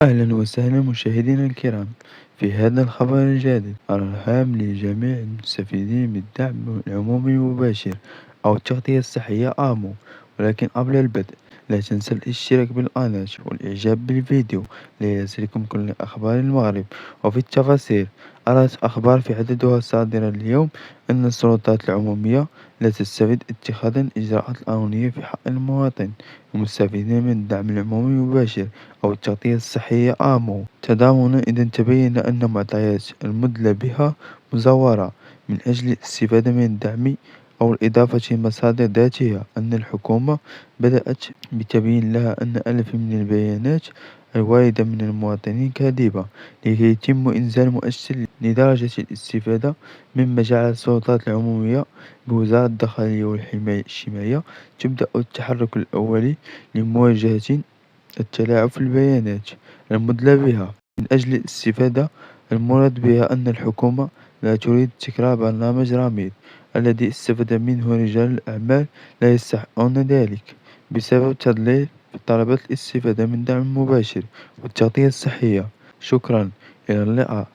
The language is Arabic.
أهلا وسهلا مشاهدينا الكرام. في هذا الخبر الجديد الهام لجميع المستفيدين بالدعم العمومي المباشر أو التغطية الصحية آمو. ولكن قبل البدء لا تنسى الاشتراك بالقناة والإعجاب بالفيديو ليصلكم كل أخبار المغرب. وفي التفاصيل أرت أخبار في عددها الصادرة اليوم أن السلطات العمومية لا تستبد اتخاذ الإجراءات القانونية في حق المواطن المستفيدين من الدعم العمومي المباشر أو التغطية الصحية آمو تضامنا إذا تبين أن معطيات المدلى بها مزورة من أجل الاستفادة من الدعم أو الإضافة لمصادر ذاتها. أن الحكومة بدأت بتبيين لها أن ألف من البيانات الواردة من المواطنين كاذبة لكي يتم إنزال مؤشر لدرجة الاستفادة، مما جعل السلطات العمومية بوزارة الداخلية والحماية الاجتماعية تبدأ التحرك الأولي لمواجهة التلاعب في البيانات المدلى بها من أجل الاستفادة. المراد بها أن الحكومة لا تريد تكرار برنامج راميد الذي استفاد منه رجال الأعمال لا يستحقون ذلك بسبب تضليل في طلبات الاستفادة من دعم مباشر والتغطية الصحية. شكرا، إلى اللقاء.